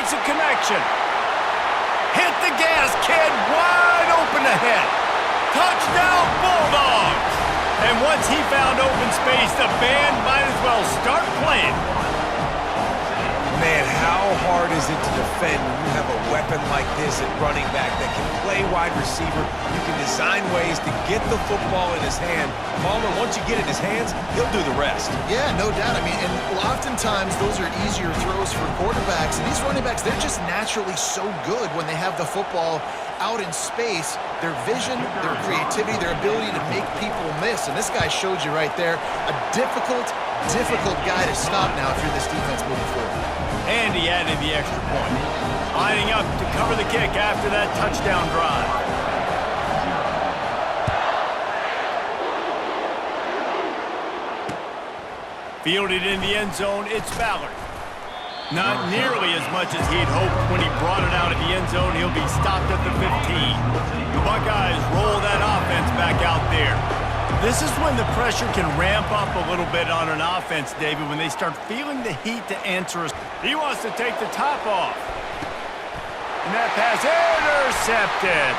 makes a connection. Hit the gas, kid. Wide open ahead. Touchdown, Bulldogs. And once he found open space, the band might as well start playing. Man, how hard is it to defend when you have a weapon like this at running back that can play wide receiver? You can design ways to get the football in his hand. Palmer, once you get it in his hands, he'll do the rest. Yeah, no doubt. I mean, and oftentimes those are easier throws for quarterbacks. And these running backs, they're just naturally so good when they have the football out in space. Their vision, their creativity, their ability to make people miss. And this guy showed you right there, a difficult guy to stop now if you're this defense moving forward. And he added the extra point. Lining up to cover the kick after that touchdown drive. Fielded in the end zone, it's Ballard. Not nearly as much as he'd hoped when he brought it out of the end zone. He'll be stopped at the 15. The Buckeyes roll that offense back out there. This is when the pressure can ramp up a little bit on an offense, David, when they start feeling the heat to answer. He wants to take the top off. And that pass intercepted.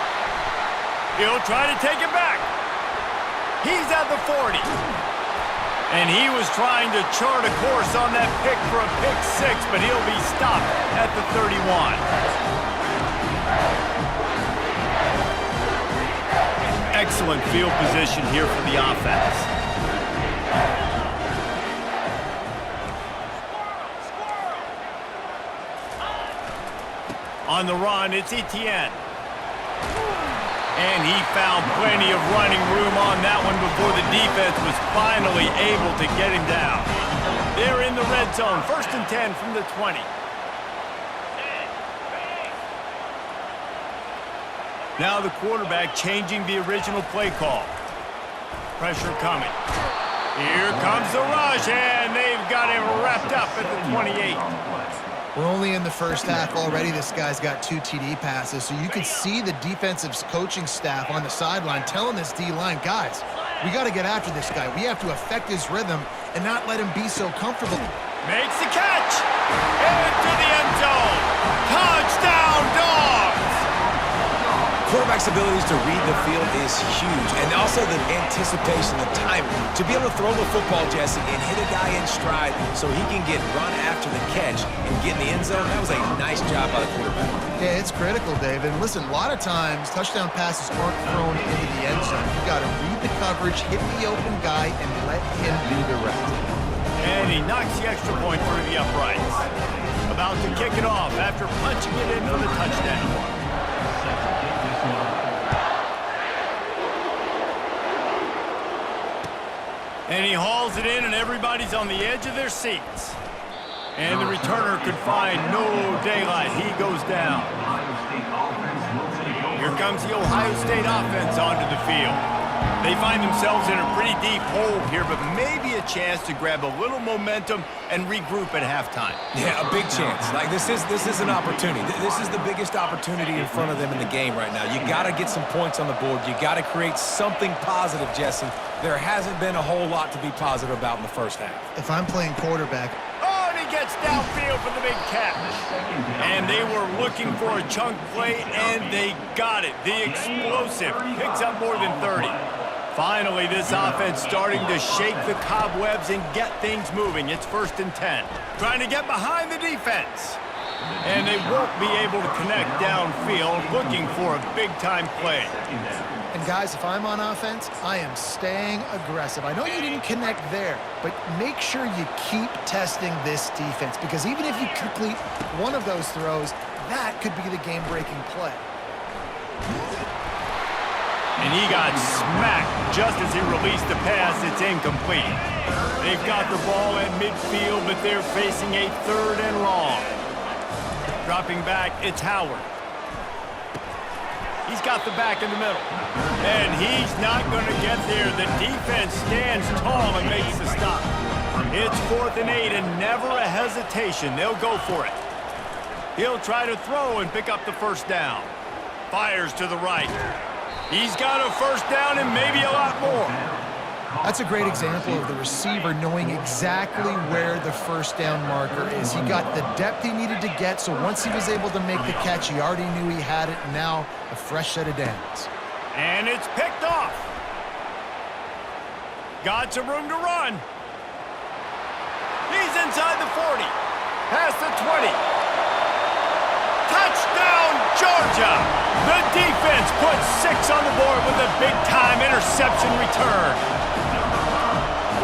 He'll try to take it back. He's at the 40. And he was trying to chart a course on that pick for a pick six, but he'll be stopped at the 31. Excellent field position here for the offense. On the run, it's Etienne. And he found plenty of running room on that one before the defense was finally able to get him down. They're in the red zone, 1st and 10 from the 20. Now the quarterback changing the original play call. Pressure coming. Here comes the rush, and they've got him wrapped up at the 28. We're only in the first half already. This guy's got 2 TD passes, so you could see the defensive coaching staff on the sideline telling this D-line, guys, we got to get after this guy. We have to affect his rhythm and not let him be so comfortable. Makes the catch. Into the end zone. Touchdown, Dogs. Quarterback's abilities to read the field is huge, and also the anticipation, the timing. To be able to throw the football, Jesse, and hit a guy in stride so he can get run after the catch and get in the end zone, that was a nice job by the quarterback. Yeah, it's critical, David. And listen, a lot of times touchdown passes aren't thrown into the end zone. You got to read the coverage, hit the open guy, and let him do the rest. And he knocks the extra point through the uprights. About to kick it off after punching it in for the touchdown. And he hauls it in, and everybody's on the edge of their seats. And the returner could find no daylight. He goes down. Here comes the Ohio State offense onto the field. They find themselves in a pretty deep hole here, but maybe a chance to grab a little momentum and regroup at halftime. Yeah, a big chance. Like this is an opportunity. This is the biggest opportunity in front of them in the game right now. You got to get some points on the board. You got to create something positive, Jesse. There hasn't been a whole lot to be positive about in the first half. If I'm playing quarterback, oh, and he gets downfield for the big catch. And they were looking for a chunk play, and they got it. The explosive picks up more than 30. Finally, this offense starting to shake the cobwebs and get things moving. It's 1st and 10. Trying to get behind the defense. And they won't be able to connect downfield, looking for a big-time play. and guys, if I'm on offense, I am staying aggressive. I know you didn't connect there, but make sure you keep testing this defense, because even if you complete one of those throws, that could be the game-breaking play. And he got smacked just as he released the pass. It's incomplete. They've got the ball at midfield, but they're facing a 3rd and long. Dropping back, it's Howard. He's got the back in the middle. And he's not going to get there. The defense stands tall and makes the stop. It's 4th and 8 and never a hesitation. They'll go for it. He'll try to throw and pick up the first down. Fires to the right. He's got a first down and maybe a lot more. That's a great example of the receiver knowing exactly where the first down marker is. He got the depth he needed to get, so once he was able to make the catch, he already knew he had it, and now a fresh set of downs. And it's picked off. Got some room to run. He's inside the 40. Past the 20. Touchdown, Georgia! The defense puts 6 on the board with a big-time interception return.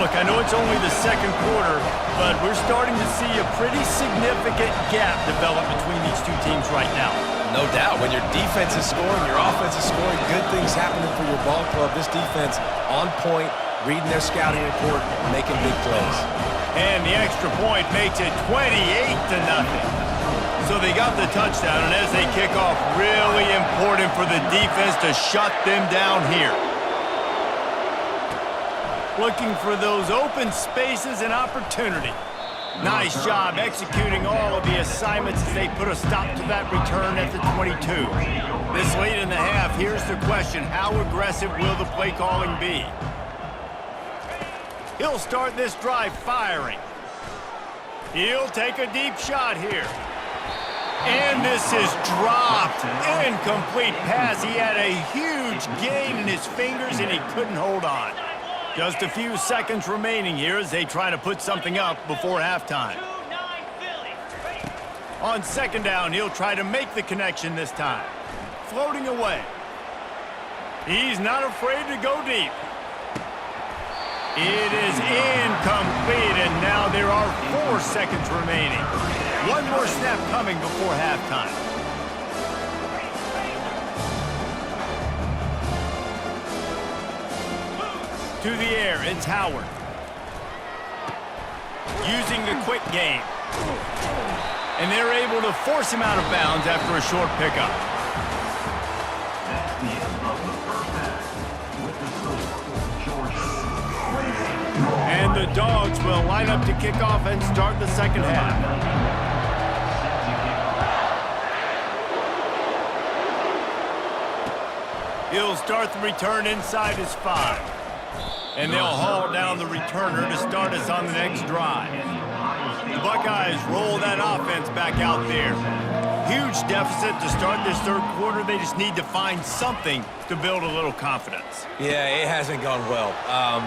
Look, I know it's only the second quarter, but we're starting to see a pretty significant gap develop between these two teams right now. No doubt. When your defense is scoring, your offense is scoring, good things happening for your ball club. This defense on point, reading their scouting report, making big plays. And the extra point makes it 28-0. So they got the touchdown, and as they kick off, really important for the defense to shut them down here. Looking for those open spaces and opportunity. Nice job executing all of the assignments as they put a stop to that return at the 22. This late in the half, here's the question: how aggressive will the play calling be? He'll start this drive firing. He'll take a deep shot here. And this is dropped. Incomplete pass. He had a huge gain in his fingers, and he couldn't hold on. Just a few seconds remaining here as they try to put something up before halftime. On second down, he'll try to make the connection this time. Floating away. He's not afraid to go deep. It is incomplete, and now there are 4 seconds remaining. One more snap coming before halftime. To the air, it's Howard. Using the quick game. And they're able to force him out of bounds after a short pickup. That's the end of the first half with the score, Georgia. And the Dogs will line up to kick off and start the second half. He'll start the return inside his 5. And they'll haul down the returner to start us on the next drive. The Buckeyes roll that offense back out there. Huge deficit to start this third quarter. They just need to find something to build a little confidence. Yeah, it hasn't gone well.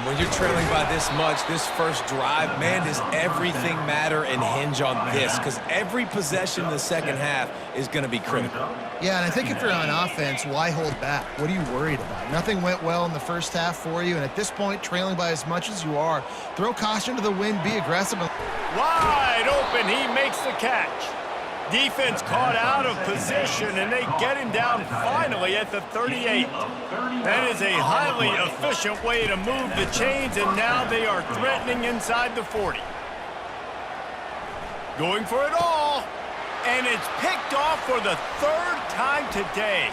When you're trailing by this much, this first drive, man, does everything matter and hinge on this? Because every possession in the second half is going to be critical. Yeah, and I think if you're on offense, why hold back? What are you worried about? Nothing went well in the first half for you, and at this point, trailing by as much as you are, throw caution to the wind, be aggressive. Wide open, he makes the catch. Defense caught out of position, and they get him down finally at the 38. That is a highly efficient way to move the chains, and now they are threatening inside the 40. Going for it all, and it's picked off for the 3rd time today.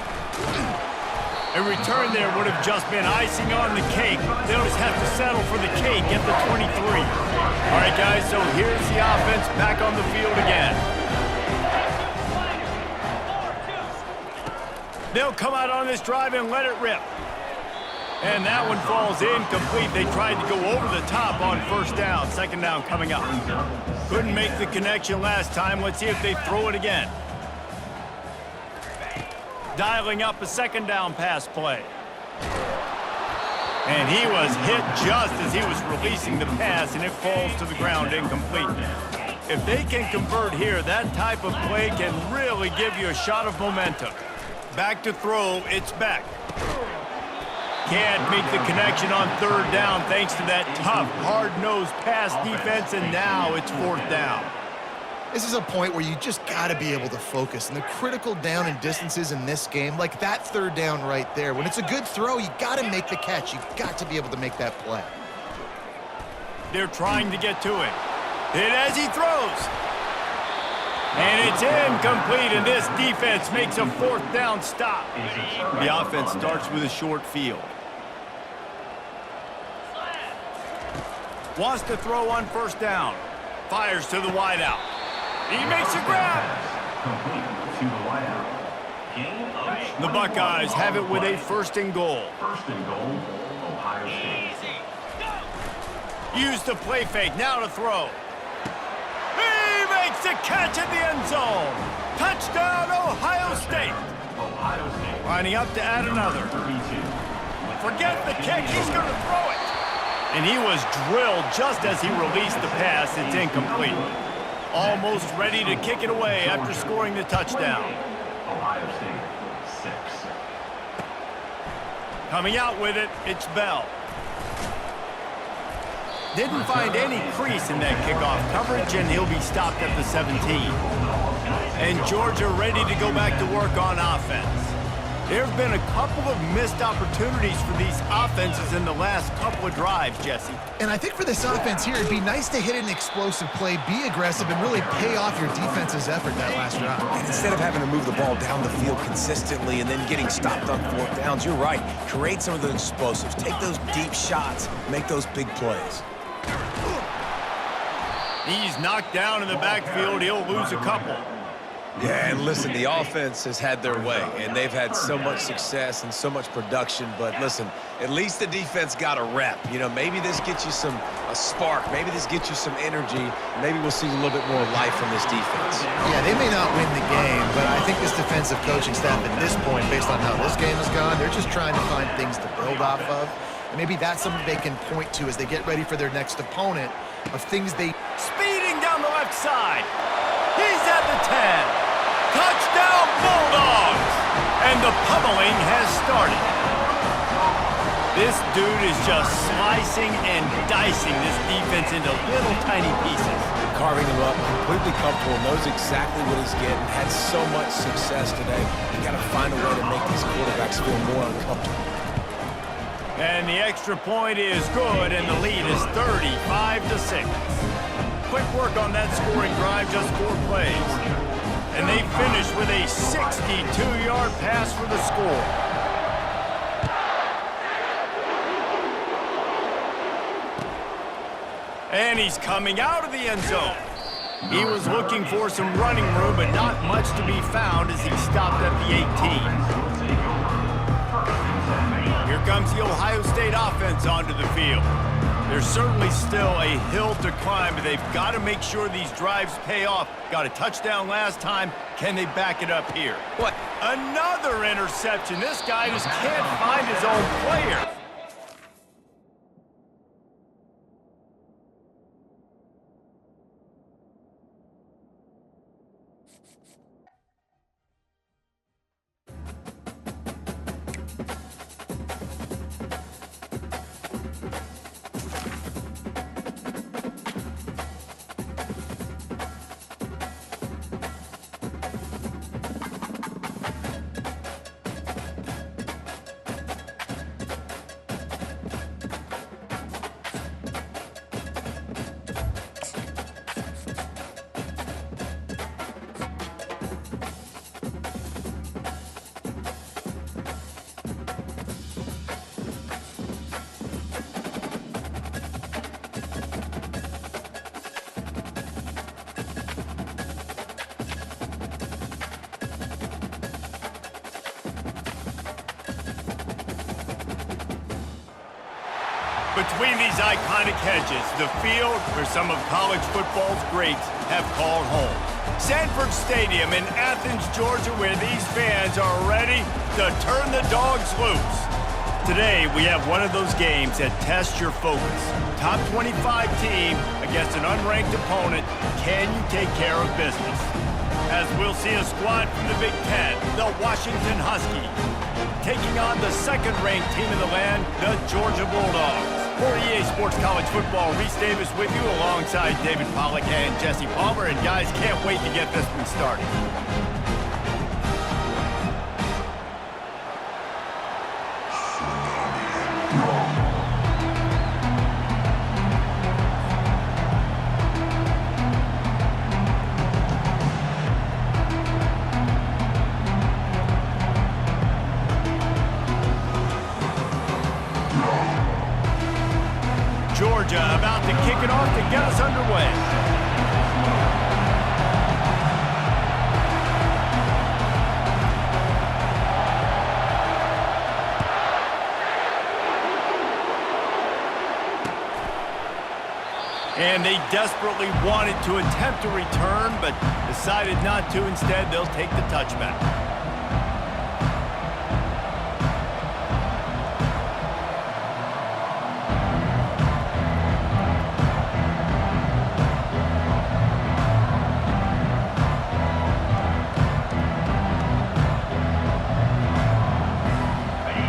A return there would have just been icing on the cake. They'll just have to settle for the cake at the 23. All right, guys, so here's the offense back on the field again. They'll come out on this drive and let it rip. And that one falls incomplete. They tried to go over the top on first down. Second down coming up. Couldn't make the connection last time. Let's see if they throw it again. Dialing up a second down pass play. And he was hit just as he was releasing the pass, and it falls to the ground incomplete. If they can convert here, that type of play can really give you a shot of momentum. Back to throw, it's Beck. Can't make the connection on third down thanks to that tough, hard-nosed pass defense, and now it's 4th down. This is a point where you just got to be able to focus. And the critical down and distances in this game, like that third down right there, when it's a good throw, you got to make the catch. You got to be able to make that play. They're trying to get to him. Hit as he throws. And it's incomplete, and this defense makes a 4th down stop. The offense starts with a short field. Wants to throw on first down. Fires to the wideout. He makes a grab. The Buckeyes have it with a 1st and goal. First and goal, Ohio State. Use the play fake, now to throw. He makes the catch in the end zone. Touchdown, Ohio State. Lining up to add another. Forget the kick, he's going to throw it. And he was drilled just as he released the pass. It's incomplete. Almost ready to kick it away after scoring the touchdown. Ohio State 6. Coming out with it, it's Bell. Didn't find any crease in that kickoff coverage, and he'll be stopped at the 17. And Georgia ready to go back to work on offense. There have been a couple of missed opportunities for these offenses in the last couple of drives, Jesse. And I think for this offense here, it'd be nice to hit an explosive play, be aggressive, and really pay off your defense's effort that last drive. And instead of having to move the ball down the field consistently and then getting stopped on 4th downs, you're right. Create some of those explosives. Take those deep shots. Make those big plays. He's knocked down in the backfield. He'll lose a couple. Yeah, and listen, the offense has had their way, and they've had so much success and so much production. But listen, at least the defense got a rep. You know, maybe this gets you a spark. Maybe this gets you some energy. Maybe we'll see a little bit more life from this defense. Yeah, they may not win the game, but I think this defensive coaching staff at this point, based on how this game has gone, they're just trying to find things to build off of. And maybe that's something they can point to as they get ready for their next opponent, of things they... Speeding down the left side. He's at the 10. Touchdown, Bulldogs! And the pummeling has started. This dude is just slicing and dicing this defense into little tiny pieces. Carving them up, completely comfortable, knows exactly what he's getting, had so much success today. You got to find a way to make these quarterbacks feel more uncomfortable. And the extra point is good, and the lead is 35-6. Quick work on that scoring drive, just 4 plays. And they finish with a 62-yard pass for the score. And he's coming out of the end zone. He was looking for some running room, but not much to be found as he stopped at the 18. Here comes the Ohio State offense onto the field. There's certainly still a hill to climb, but they've got to make sure these drives pay off. Got a touchdown last time. Can they back it up here? What? Another interception. This guy just can't find his own player. Between these iconic hedges, the field where some of college football's greats have called home. Sanford Stadium in Athens, Georgia, where these fans are ready to turn the dogs loose. Today, we have one of those games that tests your focus. Top 25 team against an unranked opponent. Can you take care of business? As we'll see a squad from the Big Ten, the Washington Huskies, taking on the second-ranked team in the land, the Georgia Bulldogs. For EA Sports College Football, Reese Davis with you alongside David Pollack and Jesse Palmer. And guys, can't wait to get this one started. Georgia about to kick it off to get us underway. And they desperately wanted to attempt a return, but decided not to. Instead, they'll take the touchback.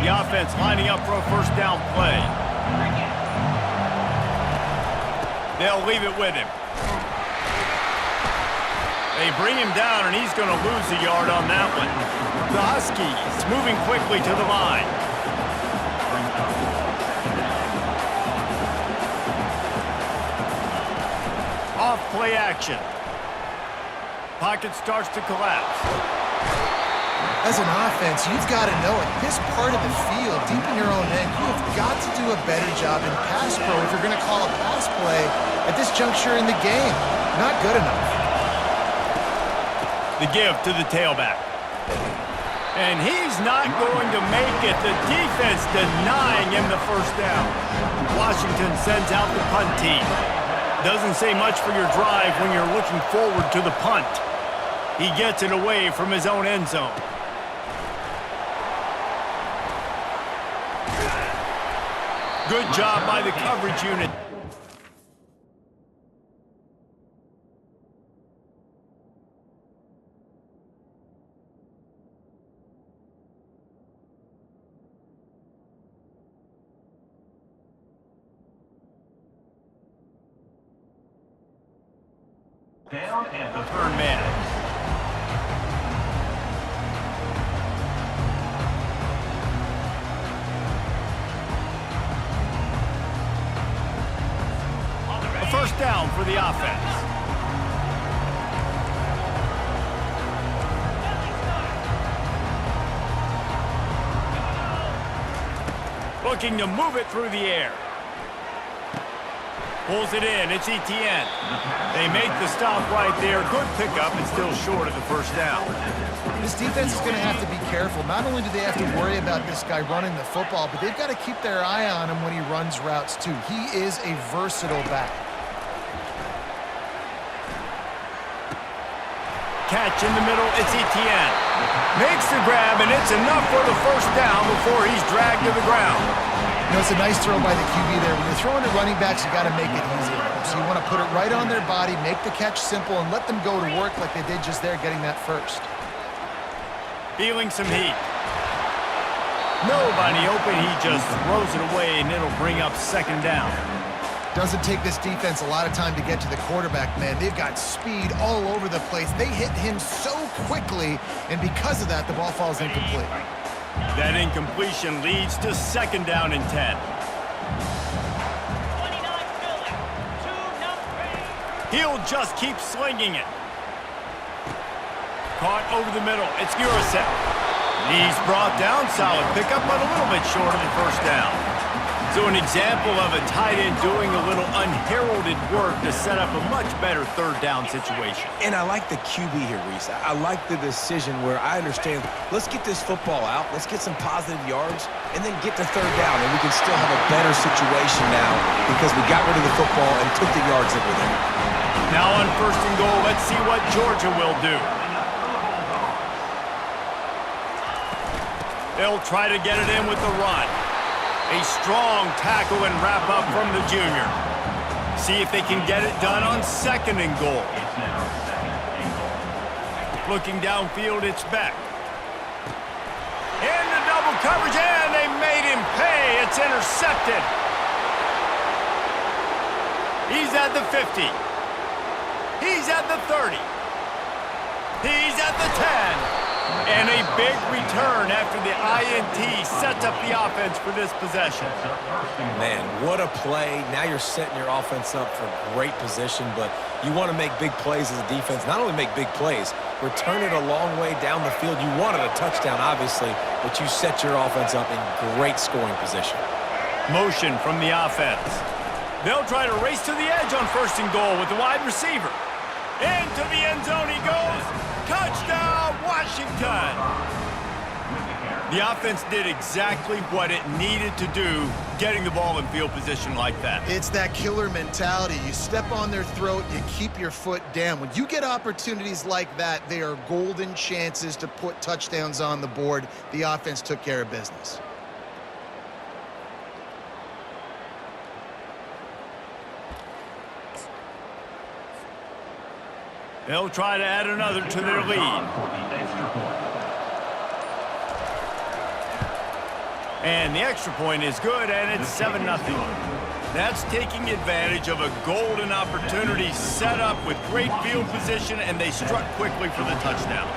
The offense lining up for a first down play. They'll leave it with him. They bring him down, and he's going to lose a yard on that one. The Huskies moving quickly to the line. Off play action. Pocket starts to collapse. As an offense, you've got to know at this part of the field, deep in your own end, you have got to do a better job in pass pro if you're going to call a pass play at this juncture in the game. Not good enough. The give to the tailback. And he's not going to make it. The defense denying him the first down. Washington sends out the punt team. Doesn't say much for your drive when you're looking forward to the punt. He gets it away from his own end zone. Good job by the coverage unit. Down at the Third man. A first down for the offense. Looking to move it through the air. Pulls it in. It's Etienne. They make the stop right there. Good pickup and still short of the first down. This defense is going to have to be careful. Not only do they have to worry about this guy running the football, but they've got to keep their eye on him when he runs routes too. He is a versatile back. Catch in the middle. It's Etienne. Makes the grab, and it's enough for the first down before he's dragged to the ground. You know, it's a nice throw by the QB there. When you're throwing to running backs, you got to make it easy. So you want to put it right on their body, make the catch simple, and let them go to work like they did just there, getting that first. Feeling some heat. Nobody open. He just throws it away, and it'll bring up second down. Doesn't take this defense a lot of time to get to the quarterback, man. They've got speed all over the place. They hit him so quickly, and because of that, the ball falls incomplete. That incompletion leads to second down and 10. He'll just keep slinging it. Caught over the middle. It's Urasek. He's brought down. Solid pickup, but a little bit short of the first down. So an example of a tight end doing a little unheralded work to set up a much better third down situation. And I like the QB here, Reese. I like the decision where I understand, let's get this football out, let's get some positive yards, and then get to third down, and we can still have a better situation now because we got rid of the football and took the yards that were there. Now on first and goal, let's see what Georgia will do. They'll try to get it in with the run. A strong tackle and wrap up from the junior. See if they can get it done on second and goal. Looking downfield, it's Beck. In the double coverage, and they made him pay. It's intercepted. He's at the 50. He's at the 30. He's at the 10. And a big return after the INT sets up the offense for this possession. Man, what a play. Now you're setting your offense up for great position, but you want to make big plays as a defense. Not only make big plays, return it a long way down the field. You wanted a touchdown, obviously, but you set your offense up in great scoring position. Motion from the offense. They'll try to race to the edge on first and goal with the wide receiver. Into the end zone he goes. Touchdown, Washington! The offense did exactly what it needed to do, getting the ball in field position like that. It's that killer mentality. You step on their throat, you keep your foot down. When you get opportunities like that, they are golden chances to put touchdowns on the board. The offense took care of business. They'll try to add another to their lead. And the extra point is good, and it's 7-0. That's taking advantage of a golden opportunity set up with great field position, and they struck quickly for the touchdown.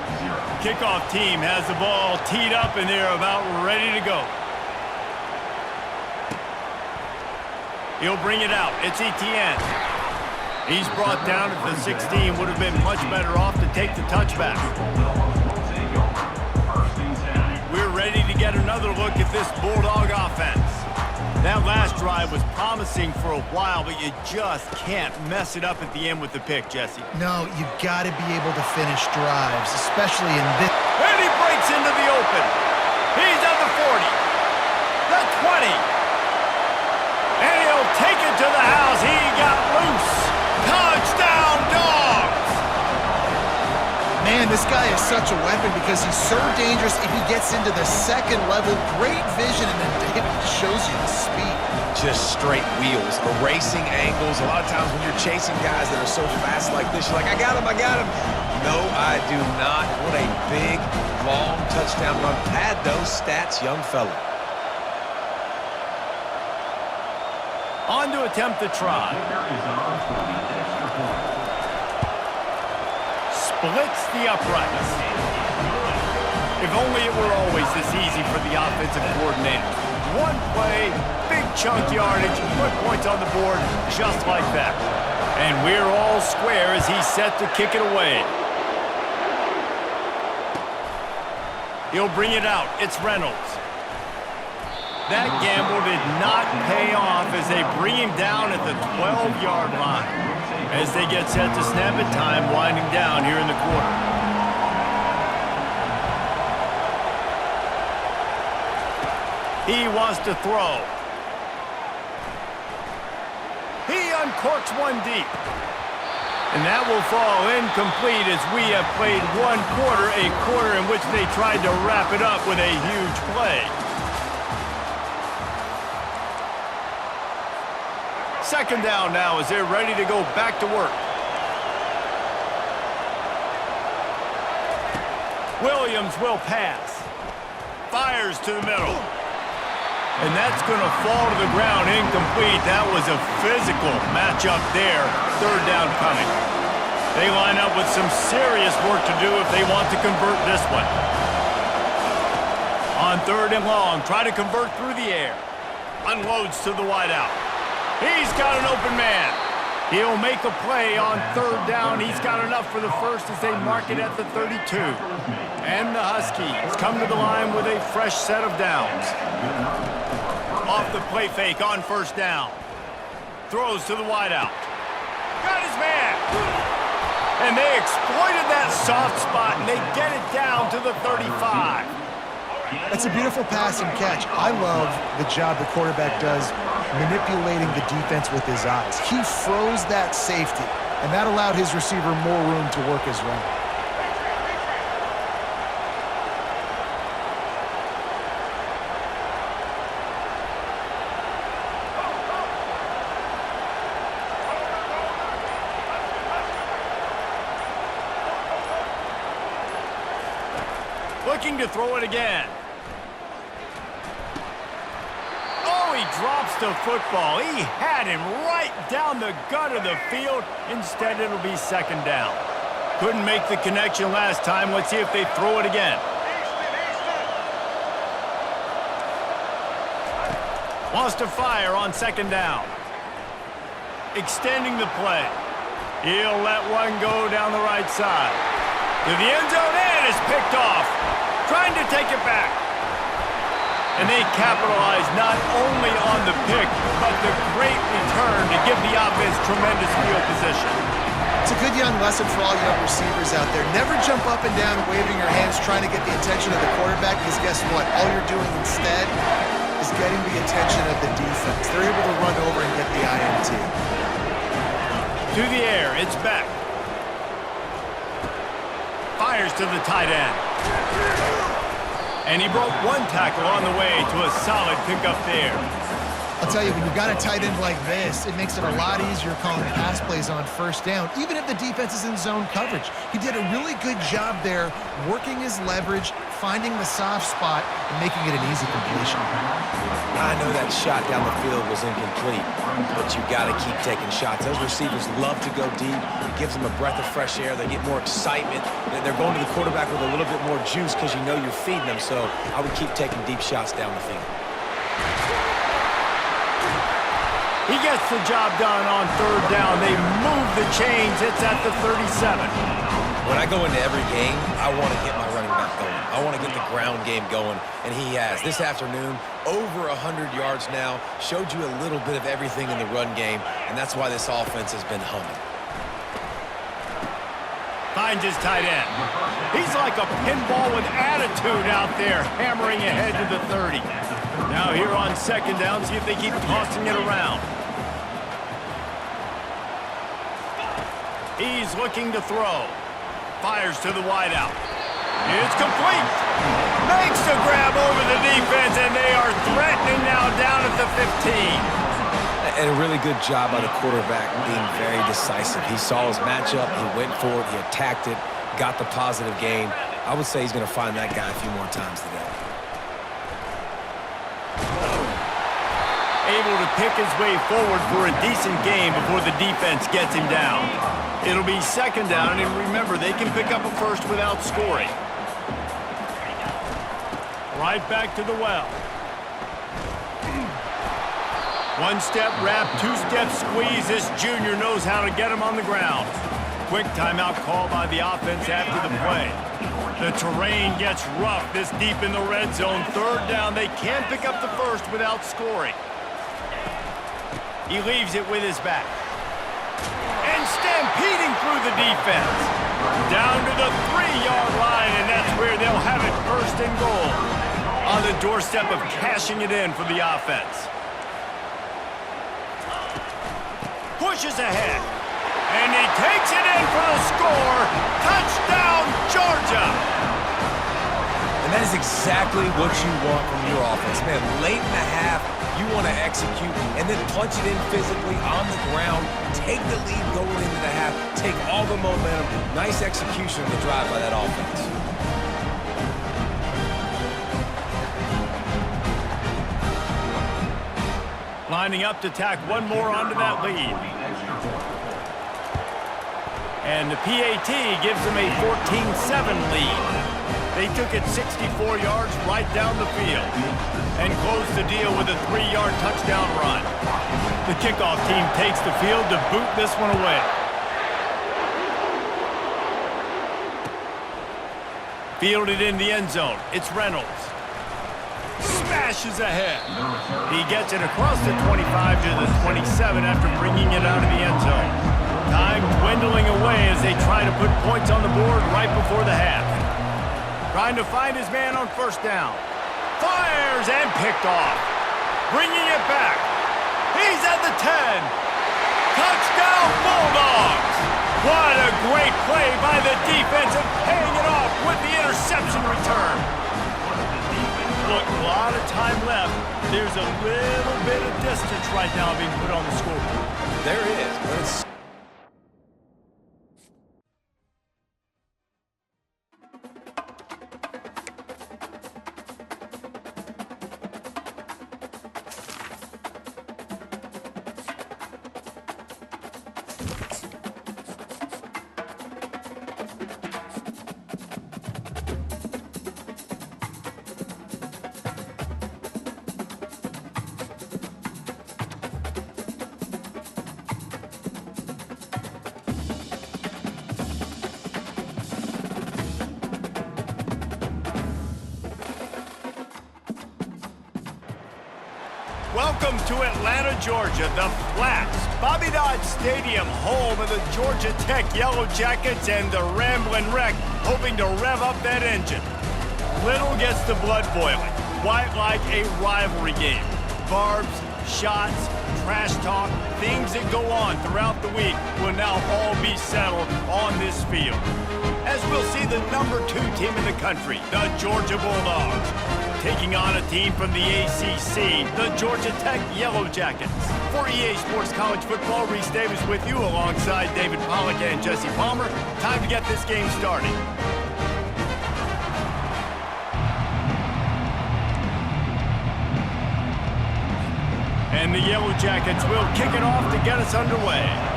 Kickoff team has the ball teed up, and they're about ready to go. He'll bring it out. It's Etienne. He's brought down at the 16. Would have been much better off to take the touchback. We're ready to get another look at this Bulldog offense. That last drive was promising for a while, but you just can't mess it up at the end with the pick, Jesse. No, you got to be able to finish drives, especially in this. And he breaks into the open. He's at the 40, the 20, and he'll take it to the house. He got loose. Touchdown, Dogs! Man, this guy is such a weapon because he's so dangerous if he gets into the second level. Great vision, and then David shows you the speed. Just straight wheels, erasing angles. A lot of times when you're chasing guys that are so fast like this, you're like, I got him, I got him. No, I do not. What a big, long touchdown run. Pad those stats, young fella. On to attempt the try. Splits the uprights. If only it were always this easy for the offensive coordinators. One play, big chunk yardage, put points on the board just like that. And we're all square as he's set to kick it away. He'll bring it out. It's Reynolds. That gamble did not pay off as they bring him down at the 12-yard line as they get set to snap at time winding down here in the quarter. He wants to throw. He uncorks one deep. And that will fall incomplete as we have played one quarter, a quarter in which they tried to wrap it up with a huge play. Second down now as they're ready to go back to work. Williams will pass. Fires to the middle. And that's going to fall to the ground incomplete. That was a physical matchup there. Third down coming. They line up with some serious work to do if they want to convert this one. On third and long, try to convert through the air. Unloads to the wideout. He's got an open man. He'll make a play on third down. He's got enough for the first as they mark it at the 32. And the Huskies come to the line with a fresh set of downs. Off the play fake on first down. Throws to the wideout. Got his man. And they exploited that soft spot, and they get it down to the 35. That's a beautiful pass and catch. I love the job the quarterback does manipulating the defense with his eyes. He froze that safety, and that allowed his receiver more room to work his run. Looking to throw it again. He drops the football. He had him right down the gut of the field. Instead, it'll be second down. Couldn't make the connection last time. Let's see if they throw it again. Wants to fire on second down. Extending the play. He'll let one go down the right side. To the end zone, and is picked off. Trying to take it back. And they capitalize not only on the pick, but the great return to give the offense tremendous field position. It's a good young lesson for all young receivers out there. Never jump up and down waving your hands trying to get the attention of the quarterback, because guess what? All you're doing instead is getting the attention of the defense. They're able to run over and get the INT. To the air, it's back. Fires to the tight end. And he broke one tackle on the way to a solid pickup there. I'll tell you, when you've got a tight end like this, it makes it a lot easier calling pass plays on first down, even if the defense is in zone coverage. He did a really good job there, working his leverage, finding the soft spot, and making it an easy completion. I know that shot down the field was incomplete, but you got to keep taking shots. Those receivers love to go deep. It gives them a breath of fresh air. They get more excitement. They're going to the quarterback with a little bit more juice because you know you're feeding them. So I would keep taking deep shots down the field. He gets the job done on third down. They move the chains. It's at the 37. When I go into every game, I want to get my running back going. I want to get the ground game going, and he has. This afternoon, over 100 yards now, showed you a little bit of everything in the run game, and that's why this offense has been humming. Finds his tight end. He's like a pinball with attitude out there, hammering ahead to the 30. Now here on second down, see if they keep tossing it around. He's looking to throw. Fires to the wideout. It's complete. Makes the grab over the defense, and they are threatening now down at the 15. And a really good job by the quarterback being very decisive. He saw his matchup, he went for it, he attacked it, got the positive gain. I would say he's going to find that guy a few more times today. Able to pick his way forward for a decent game before the defense gets him down. It'll be second down, and remember, they can pick up a first without scoring. Right back to the well. One-step wrap, two-step squeeze. This junior knows how to get him on the ground. Quick timeout call by the offense after the play. The terrain gets rough this deep in the red zone. Third down, they can't pick up the first without scoring. He leaves it with his back. And stampeding through the defense. Down to the 3-yard line, and that's where they'll have it first and goal. On the doorstep of cashing it in for the offense. Pushes ahead. And he takes it in for the score. Touchdown, Georgia! And that is exactly what you want from your offense. Man, late in the half, you want to execute and then punch it in physically on the ground, take the lead going into the half, take all the momentum. Nice execution of the drive by that offense. Lining up to tack one more onto that lead. And the PAT gives them a 14-7 lead. They took it 64 yards right down the field and closed the deal with a 3-yard touchdown run. The kickoff team takes the field to boot this one away. Fielded in the end zone. It's Reynolds. Smashes ahead. He gets it across the 25 to the 27 after bringing it out of the end zone. Time dwindling away as they try to put points on the board right before the half. Trying to find his man on first down. Fires and picked off. Bringing it back. He's at the 10. Touchdown, Bulldogs. What a great play by the defense and paying it off with the interception return. Look, a lot of time left. There's a little bit of distance right now being put on the scoreboard. There is, but it's... Welcome to Atlanta, Georgia, the Flats. Bobby Dodd Stadium, home of the Georgia Tech Yellow Jackets and the Ramblin' Wreck, hoping to rev up that engine. Little gets the blood boiling, quite like a rivalry game. Barbs, shots, trash talk, things that go on throughout the week will now all be settled on this field. As we'll see the number 2 team in the country, the Georgia Bulldogs, taking on a team from the ACC, the Georgia Tech Yellow Jackets. For EA Sports College Football, Reese Davis with you alongside David Pollack and Jesse Palmer. Time to get this game started. And the Yellow Jackets will kick it off to get us underway.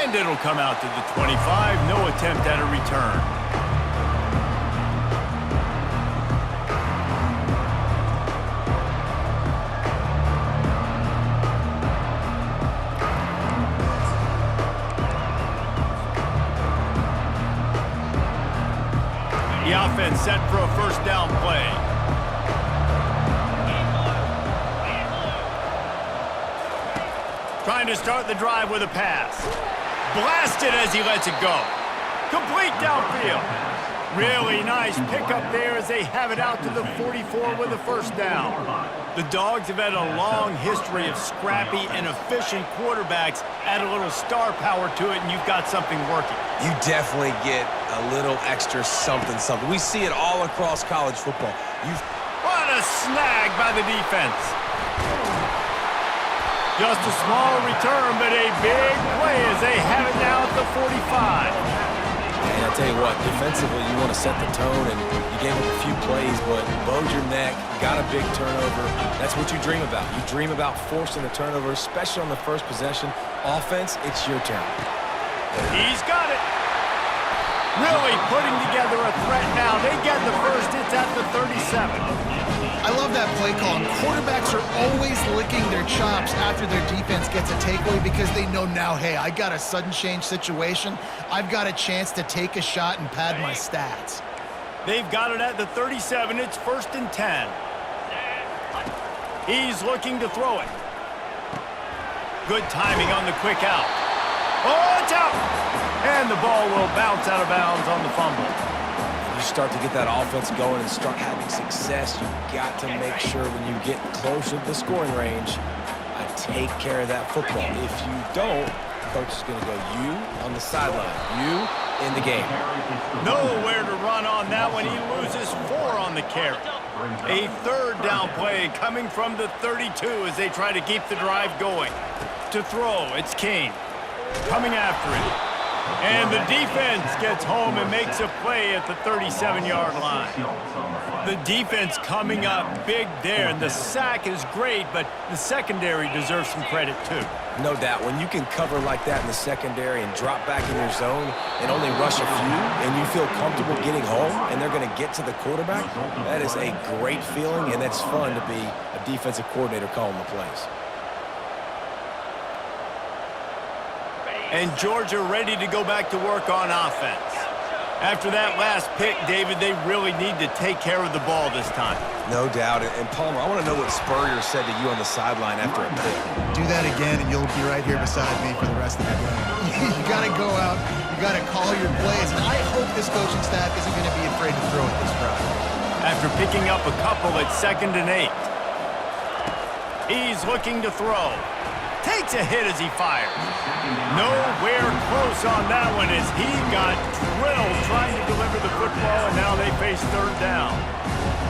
And it'll come out to the 25. No attempt at a return. The offense set for a first down play. Trying to start the drive with a pass. Blasted as he lets it go. Complete downfield. Really nice pickup there as they have it out to the 44 with a first down. The Dogs have had a long history of scrappy and efficient quarterbacks. Add a little star power to it and you've got something working. You definitely get a little extra something. We see it all across college football. What a snag by the defense. Just a small return, but a big play as they have it now at the 45. And I'll tell you what, defensively, you want to set the tone, and you gave up a few plays, but bowed your neck, got a big turnover. That's what you dream about. You dream about forcing the turnover, especially on the first possession. Offense, it's your turn. He's got it. Really putting together a threat now. They get the first. It's at the 37. I love that play call. And quarterbacks are always licking their chops after their defense gets a takeaway because they know now, hey, I got a sudden change situation. I've got a chance to take a shot and pad my stats. They've got it at the 37. It's 1st and 10. He's looking to throw it. Good timing on the quick out. Oh, it's out! And the ball will bounce out of bounds on the fumble. You start to get that offense going and start having success, you've got to make sure when you get closer to the scoring range, take care of that football. If you don't, coach is going to go you on the sideline, you in the game. Nowhere to run on that one. He loses 4 on the carry. A 3rd down play coming from the 32 as they try to keep the drive going. To throw, it's King coming after it. And the defense gets home and makes a play at the 37-yard line. The defense coming up big there, and the sack is great, but the secondary deserves some credit too. No doubt. When you can cover like that in the secondary and drop back in your zone and only rush a few, and you feel comfortable getting home, and they're going to get to the quarterback, that is a great feeling, and that's fun to be a defensive coordinator calling the plays. And Georgia ready to go back to work on offense. After that last pick, David, they really need to take care of the ball this time. No doubt. And Palmer, I want to know what Spurrier said to you on the sideline after a pick. Do that again, and you'll be right here beside me for the rest of the game. You got to go out. You got to call your plays. And I hope this coaching staff isn't going to be afraid to throw it this drive. After picking up a couple at 2nd and 8. He's looking to throw. Takes a hit as he fires. Nowhere close on that one as he got drilled trying to deliver the football, and now they face 3rd down.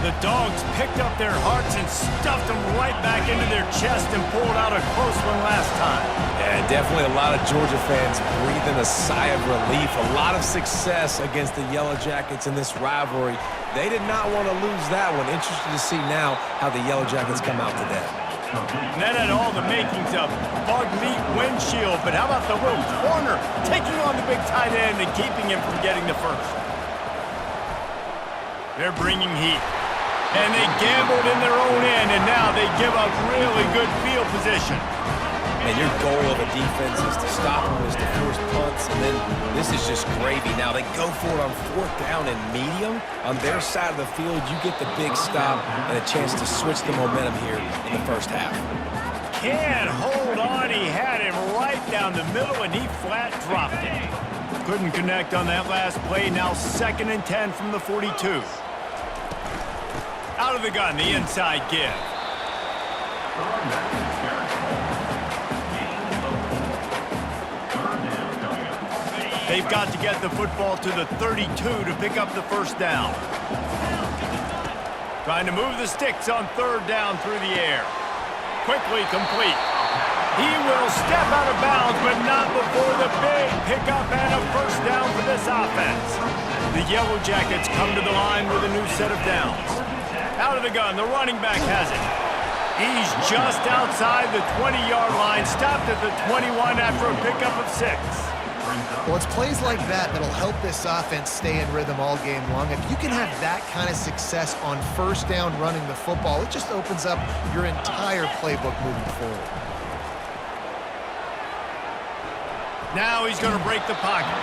The Dogs picked up their hearts and stuffed them right back into their chest and pulled out a close one last time. Yeah, definitely a lot of Georgia fans breathing a sigh of relief. A lot of success against the Yellow Jackets in this rivalry. They did not want to lose that one. Interested to see now how the Yellow Jackets come out today. And that had all the makings of bug meat windshield, but how about the little corner taking on the big tight end and keeping him from getting the first? They're bringing heat. And they gambled in their own end, and now they give up really good field position. And your goal of a defense is to stop them, is to force punts, and then this is just gravy. Now they go for it on 4th down and medium. On their side of the field, you get the big stop and a chance to switch the momentum here in the first half. Can't hold on. He had him right down the middle, and he flat dropped it. Couldn't connect on that last play. Now 2nd and 10 from the 42. Out of the gun, the inside give. They've got to get the football to the 32 to pick up the first down. Trying to move the sticks on 3rd down through the air. Quickly complete. He will step out of bounds, but not before the big pickup and a first down for this offense. The Yellow Jackets come to the line with a new set of downs. Out of the gun, the running back has it. He's just outside the 20-yard line, stopped at the 21 after a pickup of 6. Well, it's plays like that that'll help this offense stay in rhythm all game long. If you can have that kind of success on 1st down running the football, it just opens up your entire playbook moving forward. Now he's going to break the pocket.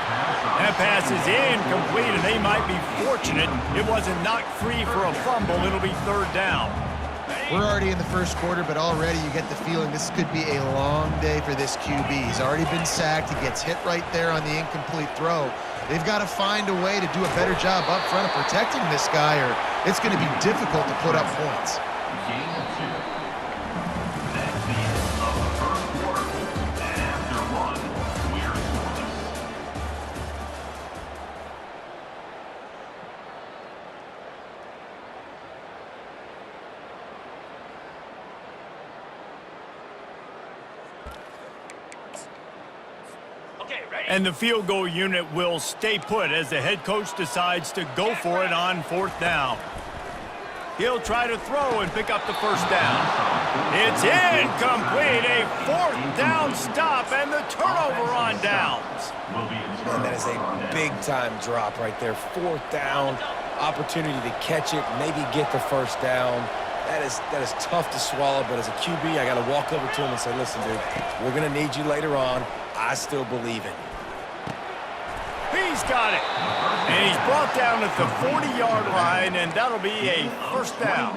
That pass is incomplete, and they might be fortunate it wasn't knocked free for a fumble. It'll be 3rd down. We're already in the first quarter, but already you get the feeling this could be a long day for this QB. He's already been sacked. He gets hit right there on the incomplete throw. They've got to find a way to do a better job up front of protecting this guy, or it's going to be difficult to put up points. And the field goal unit will stay put as the head coach decides to go for it on 4th down. He'll try to throw and pick up the first down. It's incomplete, a 4th down stop, and the turnover on downs. And that is a big-time drop right there. 4th down, opportunity to catch it, maybe get the first down. That is tough to swallow, but as a QB, I got to walk over to him and say, listen, dude, we're going to need you later on. I still believe in you. He's got it. And he's brought down at the 40-yard line, and that'll be a first down.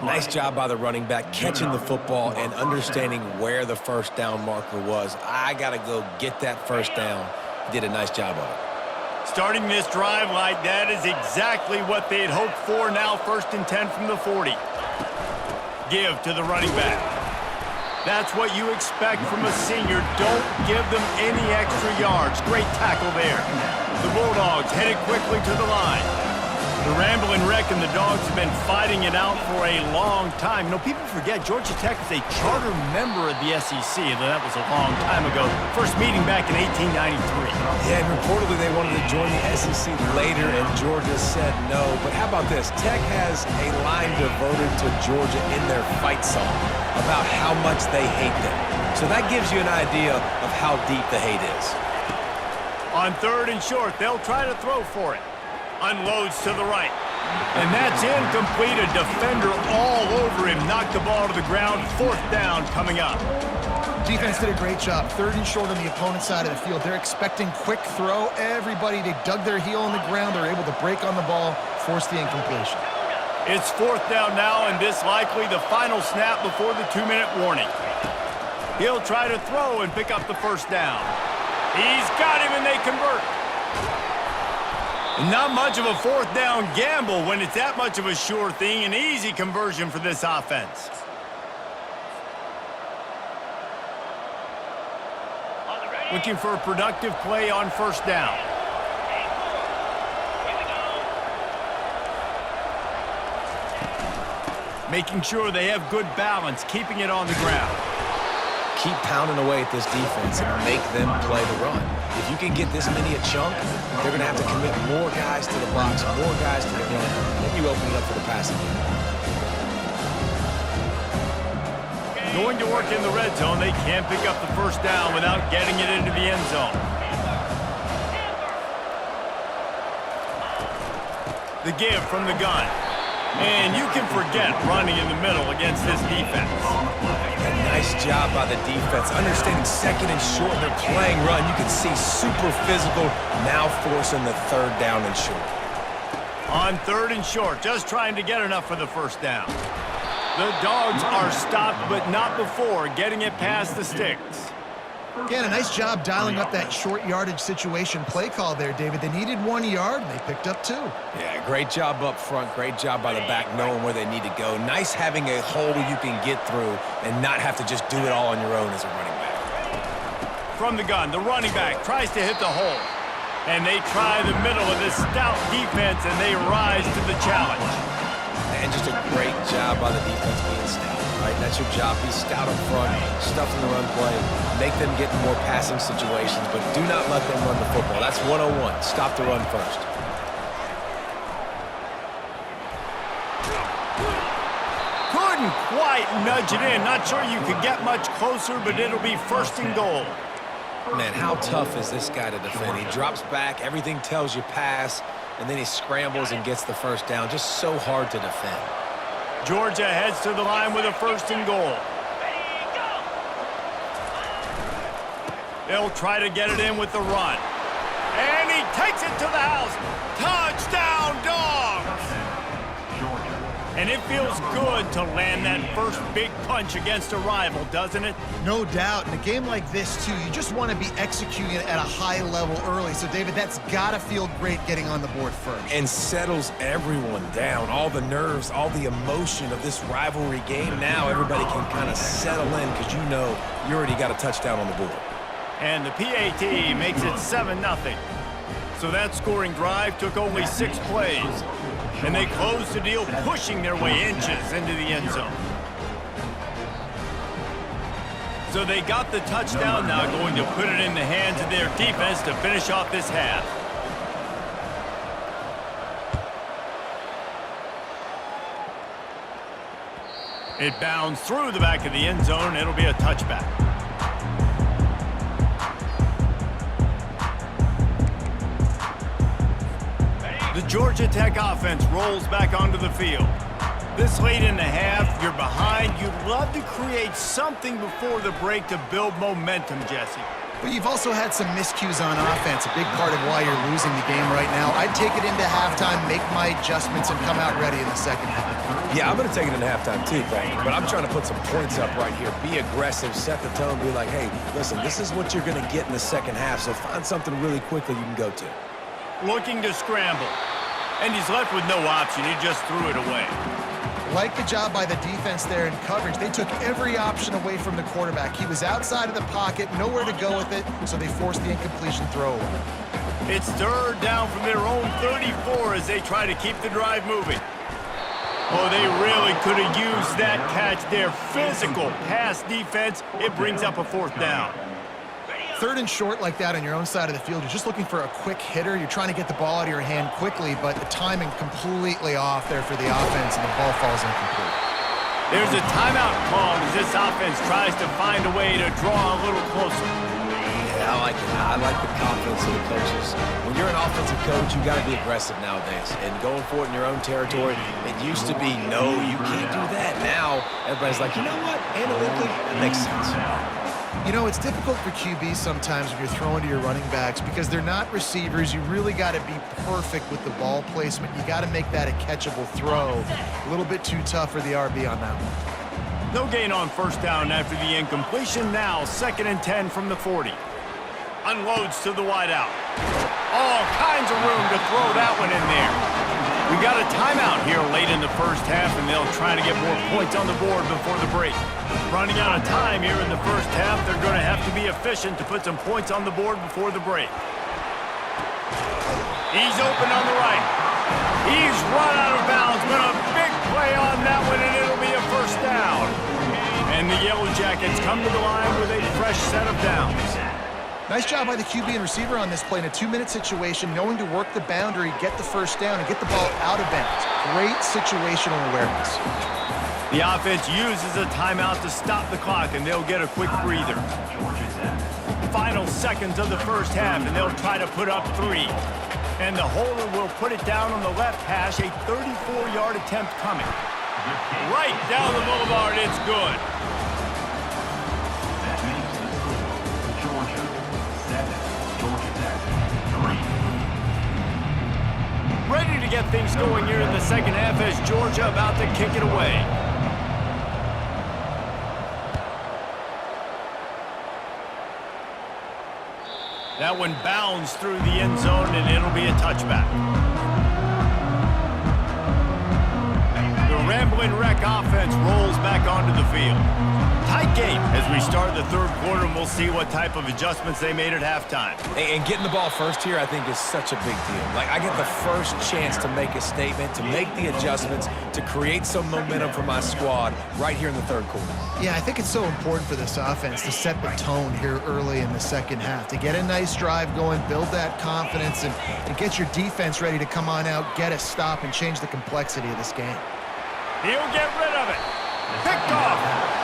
Nice job by the running back catching the football and understanding where the first down marker was. I got to go get that first down. He did a nice job of it. Starting this drive like that is exactly what they had hoped for. Now 1st and 10 from the 40. Give to the running back. That's what you expect from a senior. Don't give them any extra yards. Great tackle there. The Bulldogs headed quickly to the line. The Rambling Wreck and the Dogs have been fighting it out for a long time. You know, people forget Georgia Tech is a charter member of the SEC, and that was a long time ago. First meeting back in 1893. Yeah, and reportedly they wanted to join the SEC later, and Georgia said no. But how about this? Tech has a line devoted to Georgia in their fight song about how much they hate them. So that gives you an idea of how deep the hate is. On 3rd and short, they'll try to throw for it. Unloads to the right. And that's incomplete. A defender all over him. Knocked the ball to the ground. 4th down coming up. Defense did a great job. 3rd and short on the opponent's side of the field. They're expecting quick throw. Everybody, they dug their heel on the ground. They're able to break on the ball, force the incompletion. It's 4th down now, and this likely the final snap before the 2-minute warning. He'll try to throw and pick up the first down. He's got him, and they convert. Not much of a 4th down gamble when it's that much of a sure thing. An easy conversion for this offense. Looking for a productive play on 1st down. Making sure they have good balance, keeping it on the ground. Keep pounding away at this defense and make them play the run. If you can get this many a chunk, they're going to have to commit more guys to the box, more guys to the run. Then you open it up for the passing game. Going to work in the red zone. They can't pick up the first down without getting it into the end zone. The give from the gun. And you can forget running in the middle against this defense. A Nice job by the defense. Understanding second and short, they're playing run. You can see super physical, now forcing the third down and short. On third and short, just trying to get enough for the first down. The Dogs are stopped, but not before getting it past the sticks. Again, a nice job dialing up that short yardage situation play call there, David. They needed 1 yard, and they picked up 2. Yeah, great job up front. Great job by the back knowing where they need to go. Nice having a hole you can get through and not have to just do it all on your own as a running back. From the gun, the running back tries to hit the hole. And they try the middle of this stout defense, and they rise to the challenge. And just a great job by the defense being stout. Right, that's your job. Be stout up front, stuff in the run play, make them get in more passing situations, but do not let them run the football. That's 101. Stop the run first. Couldn't quite nudge it in. Not sure you could get much closer, but it'll be first and goal. Man, how tough is this guy to defend? He drops back, everything tells you pass, and then he scrambles and gets the first down. Just so hard to defend. Georgia heads to the line with a first and goal. They'll try to get it in with the run. And he takes it to the house. Touchdown, Dogs! And it feels good to land that first big punch against a rival, doesn't it? No doubt. In a game like this, too, you just want to be executing it at a high level early. So, David, that's got to feel great getting on the board first. And settles everyone down. All the nerves, all the emotion of this rivalry game. Now everybody can kind of settle in because you know you already got a touchdown on the board. And the PAT makes it 7-0. So that scoring drive took only 6 plays. And they closed the deal, pushing their way inches into the end zone. So they got the touchdown, now going to put it in the hands of their defense to finish off this half. It bounds through the back of the end zone. It'll be a touchback. The Georgia Tech offense rolls back onto the field. This late in the half, you're behind. You'd love to create something before the break to build momentum, Jesse. But you've also had some miscues on offense, a big part of why you're losing the game right now. I'd take it into halftime, make my adjustments, and come out ready in the second half. Yeah, I'm going to take it into halftime too, Frank. But I'm trying to put some points up right here. Be aggressive, set the tone, be like, hey, listen, this is what you're going to get in the second half, so find something really quickly you can go to. Looking to scramble. And he's left with no option. He just threw it away. Like the job by the defense there in coverage. They took every option away from the quarterback. He was outside of the pocket, nowhere to go with it, so they forced the incompletion throw away. It's third down from their own 34 as they try to keep the drive moving. Oh, they really could have used that catch. Their physical pass defense, it brings up a fourth down. Third and short like that on your own side of the field, you're just looking for a quick hitter. You're trying to get the ball out of your hand quickly, but the timing completely off there for the offense, and the ball falls incomplete. There's a timeout call as this offense tries to find a way to draw a little closer. Yeah, I like it. I like the confidence of the coaches. When you're an offensive coach, you got to be aggressive nowadays. And going for it in your own territory, it used to be, no, you can't do that. Now, everybody's like, you know what? Analytically, that makes sense. You know, it's difficult for QBs sometimes when you're throwing to your running backs because they're not receivers. You really got to be perfect with the ball placement. You got to make that a catchable throw. A little bit too tough for the RB on that one. No gain on first down after the incompletion. Now 2nd and 10 from the 40. Unloads to the wideout. All kinds of room to throw that one in there. We got a timeout here late in the first half, and they'll try to get more points on the board before the break. Running out of time here in the first half, they're going to have to be efficient to put some points on the board before the break. He's open on the right. He's run out of bounds, but a big play on that one, and it'll be a first down. And the Yellow Jackets come to the line with a fresh set of downs. Nice job by the QB and receiver on this play in a 2-minute situation, knowing to work the boundary, get the first down, and get the ball out of bounds. Great situational awareness. The offense uses a timeout to stop the clock, and they'll get a quick breather. Final seconds of the first half, and they'll try to put up 3. And the holder will put it down on the left hash, a 34-yard attempt coming. Right down the boulevard, it's good. get things going here in the second half as Georgia about to kick it away. That one bounds through the end zone, and it'll be a touchback. The Rambling Wreck offense rolls back onto the field. Tight game as we start the third quarter, and we'll see what type of adjustments they made at halftime. And getting the ball first here, I think, is such a big deal. Like, I get the first chance to make a statement, to make the adjustments, to create some momentum for my squad right here in the third quarter. Yeah, I think it's so important for this offense to set the tone here early in the second half, to get a nice drive going, build that confidence, and get your defense ready to come on out, get a stop, and change the complexity of this game. He'll get rid of it. Picked off.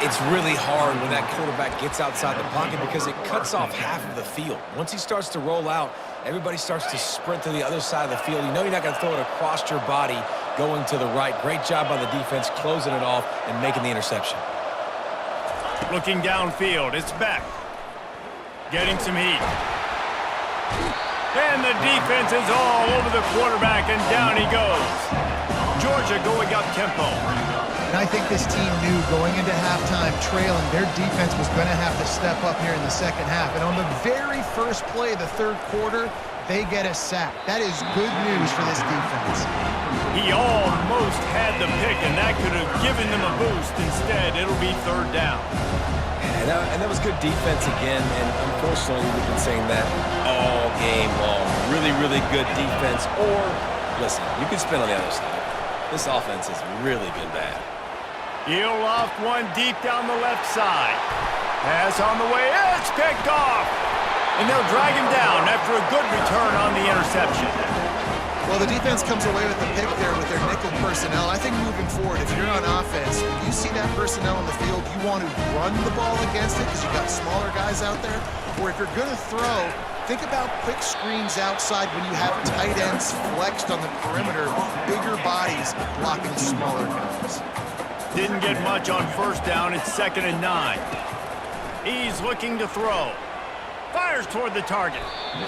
It's really hard when that quarterback gets outside the pocket because it cuts off half of the field. Once he starts to roll out, everybody starts to sprint to the other side of the field. You know you're not going to throw it across your body going to the right. Great job by the defense closing it off and making the interception. Looking downfield, it's Beck. Getting some heat. And the defense is all over the quarterback, and down he goes. Georgia going up tempo. And I think this team knew going into halftime trailing, their defense was going to have to step up here in the second half. And on the very first play of the third quarter, they get a sack. That is good news for this defense. He almost had the pick, and that could have given them a boost. Instead, it'll be third down. And that was good defense again, and unfortunately, we've been saying that all game long. Really, really good defense. Or, listen, you can spin on the other side. This offense has really been bad. He'll loft one deep down the left side. Pass on the way. It's picked off. And they'll drag him down after a good return on the interception. Well, the defense comes away with the pick there with their nickel personnel. I think moving forward, if you're on offense, when you see that personnel on the field, you want to run the ball against it because you've got smaller guys out there. Or if you're going to throw, think about quick screens outside when you have tight ends flexed on the perimeter, bigger bodies blocking smaller guys. Didn't get much on first down. It's 2nd and 9. He's looking to throw. Fires toward the target.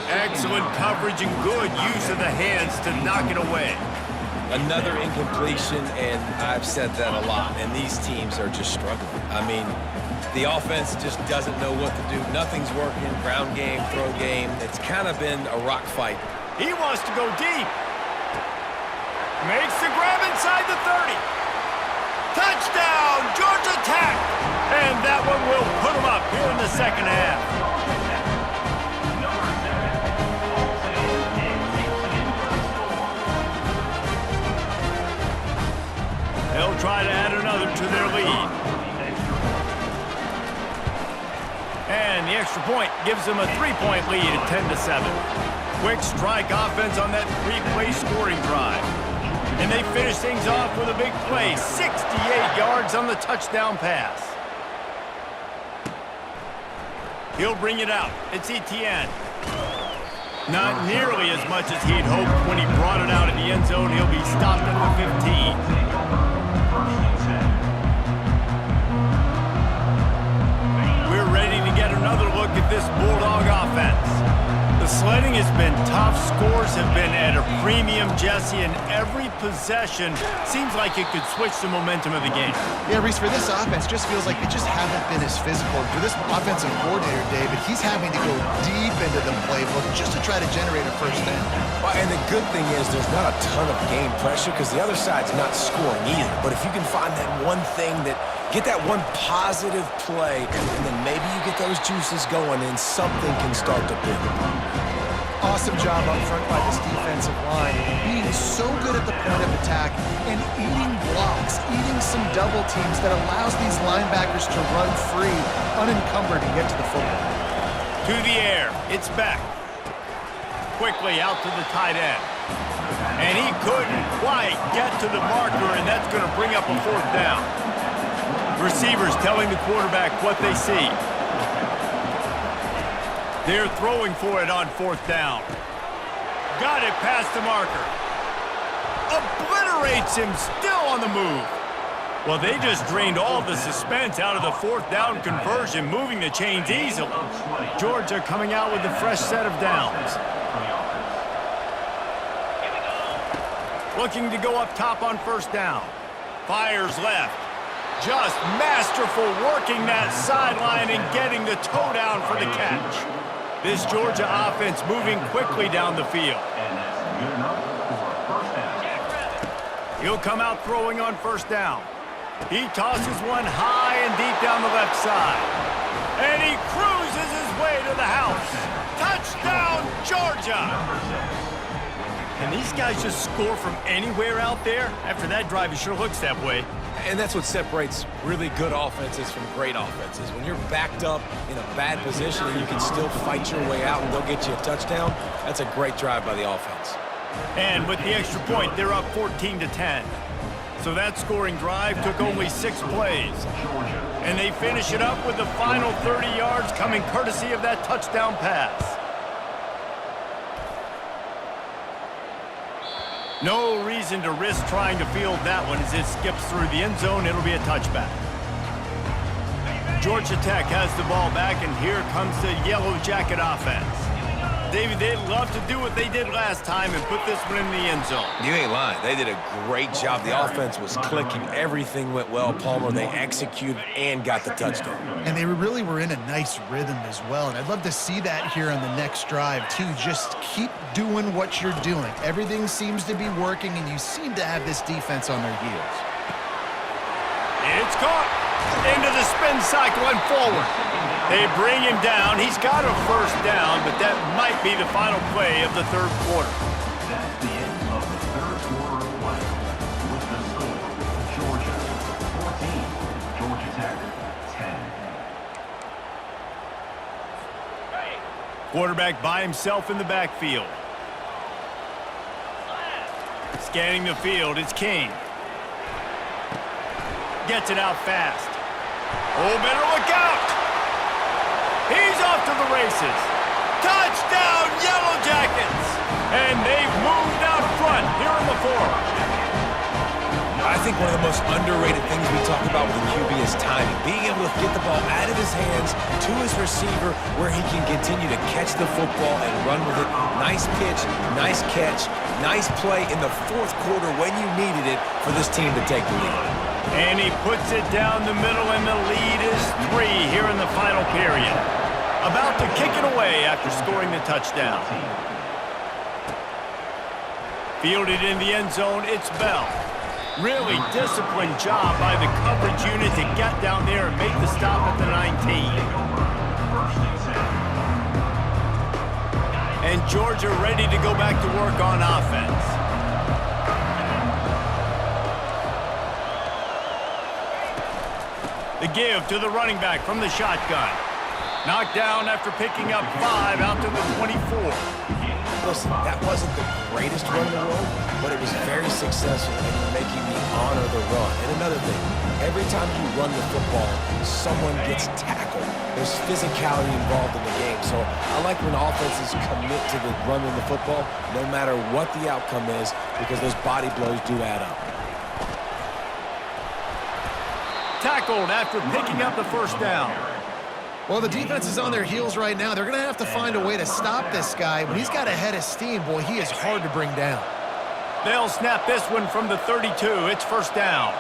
Excellent coverage and good use of the hands to knock it away. Another incompletion, and I've said that a lot, and these teams are just struggling. I mean, the offense just doesn't know what to do. Nothing's working. Ground game, throw game. It's kind of been a rock fight. He wants to go deep. Makes the grab inside the 30. Touchdown, Georgia Tech! And that one will put them up here in the second half. They'll try to add another to their lead. And the extra point gives them a 3-point lead at 10-7. Quick strike offense on that 3-play scoring drive. And they finish things off with a big play, 68 yards on the touchdown pass. He'll bring it out. It's Etienne. Not nearly as much as he'd hoped when he brought it out in the end zone. He'll be stopped at the 15. We're ready to get another look at this Bulldog offense. The sledding has been tough. Scores have been at a premium, Jesse, and every possession seems like it could switch the momentum of the game. Yeah, Reese, for this offense, just feels like they just haven't been as physical. And for this offensive coordinator, David, he's having to go deep into the playbook just to try to generate a first down. Well, and the good thing is there's not a ton of game pressure because the other side's not scoring either. But if you can find that one thing that get that one positive play, and then maybe you get those juices going and something can start to build. Awesome job up front by this defensive line, being so good at the point of attack and eating blocks, eating some double teams that allows these linebackers to run free, unencumbered, and get to the football. To the air, it's Beck. Quickly out to the tight end. And he couldn't quite get to the marker, and that's going to bring up a fourth down. Receivers telling the quarterback what they see. They're throwing for it on fourth down. Got it past the marker. Obliterates him, still on the move. Well, they just drained all the suspense out of the fourth down conversion, moving the chains easily. Georgia coming out with a fresh set of downs. Looking to go up top on first down. Fires left. Just masterful working that sideline and getting the toe down for the catch. This Georgia offense moving quickly down the field. And that's good enough for a first down. He'll come out throwing on first down. He tosses one high and deep down the left side. And he cruises his way to the house. Touchdown, Georgia! And these guys just score from anywhere out there? After that drive, it sure looks that way. And that's what separates really good offenses from great offenses. When you're backed up in a bad position and you can still fight your way out and go get you a touchdown, that's a great drive by the offense. And with the extra point, they're up 14-10. So that scoring drive took only 6 plays. And they finish it up with the final 30 yards coming courtesy of that touchdown pass. No reason to risk trying to field that one as it skips through the end zone. It'll be a touchback. Georgia Tech has the ball back, and here comes the Yellow Jacket offense. David, they'd love to do what they did last time and put this one in the end zone. You ain't lying. They did a great job. The offense was clicking. Everything went well, Palmer. They executed and got the touchdown. And they really were in a nice rhythm as well. And I'd love to see that here on the next drive, too. Just keep doing what you're doing. Everything seems to be working, and you seem to have this defense on their heels. It's caught into the spin cycle and forward. They bring him down. He's got a first down, but that might be the final play of the third quarter. That's the end of the third quarter of play. With the score, Georgia 14, Georgia Tech 10. Quarterback by himself in the backfield. Scanning the field, it's King. Gets it out fast. Oh, better look out! He's off to the races. Touchdown, Yellow Jackets! And they've moved out front here in the fourth. I think one of the most underrated things we talk about with the QB is timing. Being able to get the ball out of his hands to his receiver where he can continue to catch the football and run with it. Nice pitch, nice catch, nice play in the fourth quarter when you needed it for this team to take the lead. And he puts it down the middle, and the lead is 3 here in the final period. About to kick it away after scoring the touchdown. Fielded in the end zone, it's Bell. Really disciplined job by the coverage unit to get down there and make the stop at the 19. And Georgia ready to go back to work on offense. The give to the running back from the shotgun. Knocked down after picking up 5 out to the 24. Listen, that wasn't the greatest run in the world, but it was very successful in making me honor the run. And another thing, every time you run the football, someone gets tackled. There's physicality involved in the game. So I like when offenses commit to the running the football, no matter what the outcome is, because those body blows do add up. Tackled after picking up the first down. Well, the defense is on their heels right now. They're going to have to find a way to stop this guy. When he's got a head of steam, boy, he is hard to bring down. They'll snap this one from the 32. It's first down.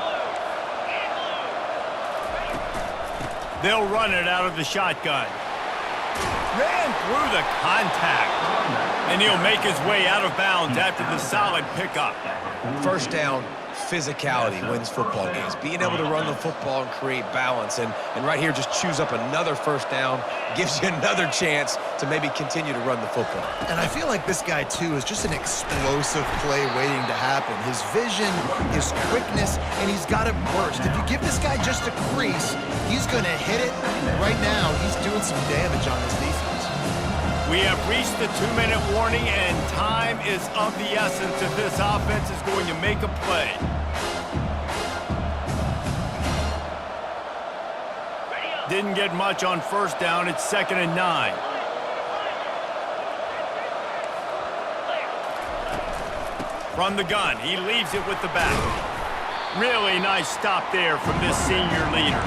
They'll run it out of the shotgun. Ran through the contact. And he'll make his way out of bounds after the solid pickup. First down, physicality wins football games. Being able to run the football and create balance. And right here, just choose up another first down, gives you another chance to maybe continue to run the football. And I feel like this guy, too, is just an explosive play waiting to happen. His vision, his quickness, and he's got a burst. If you give this guy just a crease, he's going to hit it. Right now, he's doing some damage on this defense. We have reached the 2-minute warning, and time is of the essence if this offense is going to make a play. Didn't get much on first down. It's 2nd and 9. From the gun, he leaves it with the back. Really nice stop there from this senior leader.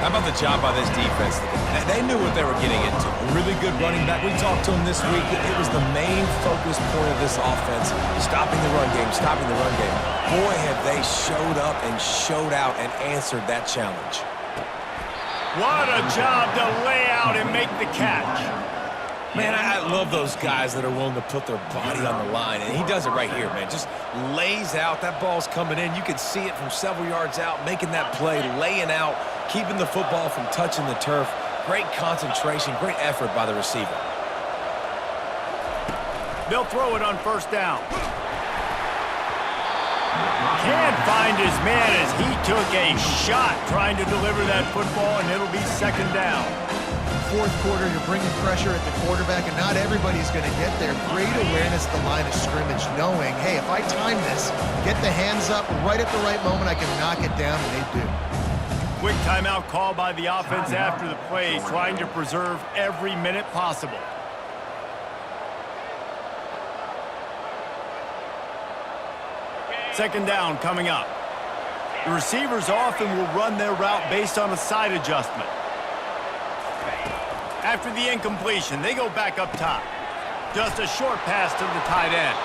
How about the job by this defense? They knew what they were getting into. A really good running back. We talked to him this week. It was the main focus point of this offense, stopping the run game, stopping the run game. Boy, have they showed up and showed out and answered that challenge. What a job to lay out and make the catch. Man, I love those guys that are willing to put their body on the line, and he does it right here, man. Just lays out. That ball's coming in. You can see it from several yards out, making that play, laying out, keeping the football from touching the turf. Great concentration, great effort by the receiver. They'll throw it on first down. Can't find his man as he took a shot trying to deliver that football, and it'll be second down. Fourth quarter, you're bringing pressure at the quarterback, and not everybody's going to get there. Great awareness at the line of scrimmage, knowing, hey, if I time this, get the hands up right at the right moment, I can knock it down, and they do. Quick timeout call by the offense after the play, trying to preserve every minute possible. Second down coming up. The receivers often will run their route based on a side adjustment. After the incompletion, they go back up top. Just a short pass to the tight end.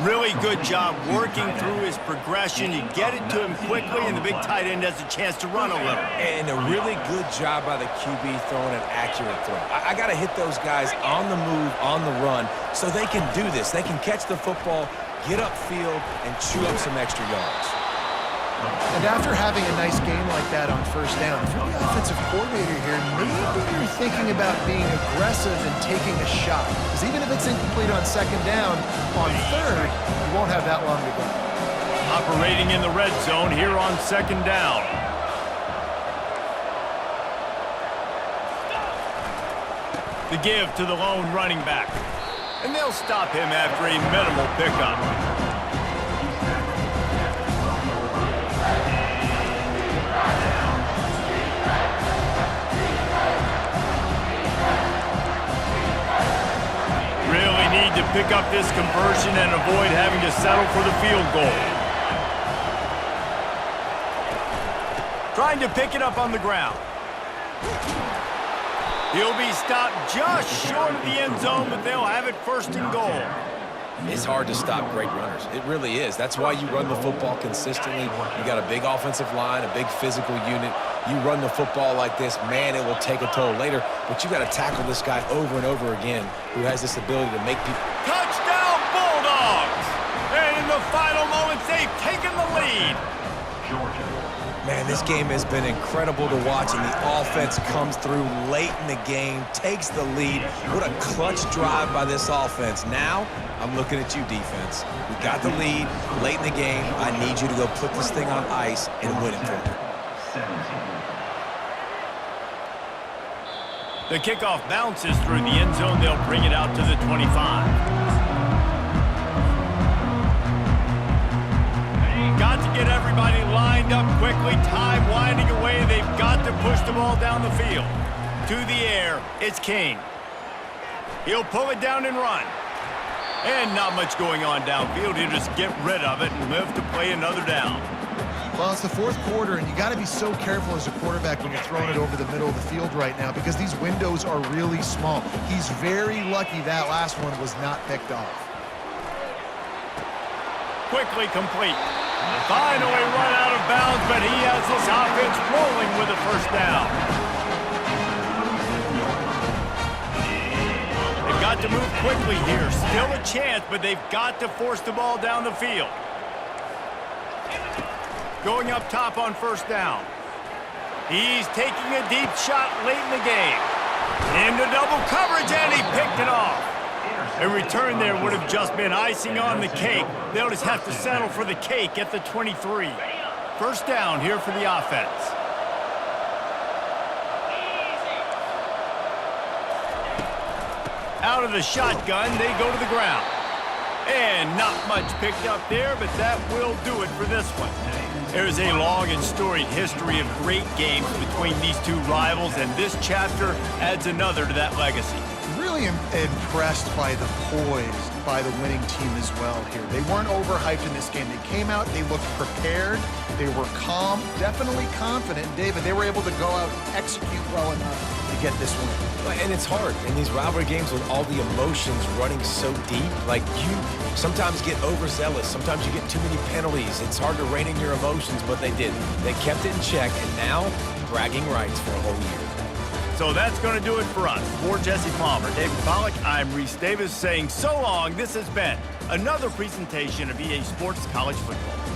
Really good job working through his progression. You get it to him quickly, and the big tight end has a chance to run a little. And a really good job by the QB throwing an accurate throw. I got to hit those guys on the move, on the run, so they can do this. They can catch the football, get upfield, and chew up some extra yards. And after having a nice game like that on first down, if you're the offensive coordinator here, maybe you're thinking about being aggressive and taking a shot. Because even if it's incomplete on second down, on third, you won't have that long to go. Operating in the red zone here on second down. The give to the lone running back. And they'll stop him after a minimal pickup. Really need to pick up this conversion and avoid having to settle for the field goal. Trying to pick it up on the ground. He'll be stopped just short of the end zone, but they'll have it first and goal. It's hard to stop great runners. It really is. That's why you run the football consistently. You got a big offensive line, a big physical unit. You run the football like this, man, it will take a toll later. But you got to tackle this guy over and over again who has this ability to make people... Touchdown, Bulldogs! And in the final moments, they've taken the lead. Man, this game has been incredible to watch, and the offense comes through late in the game, takes the lead. What a clutch drive by this offense. Now, I'm looking at you, defense. We got the lead late in the game. I need you to go put this thing on ice and win it for me. The kickoff bounces through the end zone. They'll bring it out to the 25. Got to get everybody lined up quickly. Time winding away. They've got to push the ball down the field. To the air, it's King. He'll pull it down and run. And not much going on downfield. He'll just get rid of it and live to play another down. Well, it's the fourth quarter, and you got to be so careful as a quarterback when you're throwing it over the middle of the field right now because these windows are really small. He's very lucky that last one was not picked off. Quickly complete. Finally run out of bounds, but he has this offense rolling with a first down. They've got to move quickly here. Still a chance, but they've got to force the ball down the field. Going up top on first down. He's taking a deep shot late in the game. Into double coverage, and he picked it off. A return there would have just been icing on the cake. They'll just have to settle for the cake at the 23. First down here for the offense. Out of the shotgun, they go to the ground. And not much picked up there, but that will do it for this one. There's a long and storied history of great games between these two rivals, and this chapter adds another to that legacy. Really really impressed by the poise by the winning team as well here. They weren't overhyped in this game. They came out, they looked prepared, they were calm, definitely confident. David, they were able to go out and execute well enough to get this win. And it's hard in these rivalry games with all the emotions running so deep. Like, you sometimes get overzealous. Sometimes you get too many penalties. It's hard to rein in your emotions, but they did. They kept it in check, and now bragging rights for a whole year. So that's going to do it for us. For Jesse Palmer, David Pollack, I'm Reese Davis saying so long. This has been another presentation of EA Sports College Football.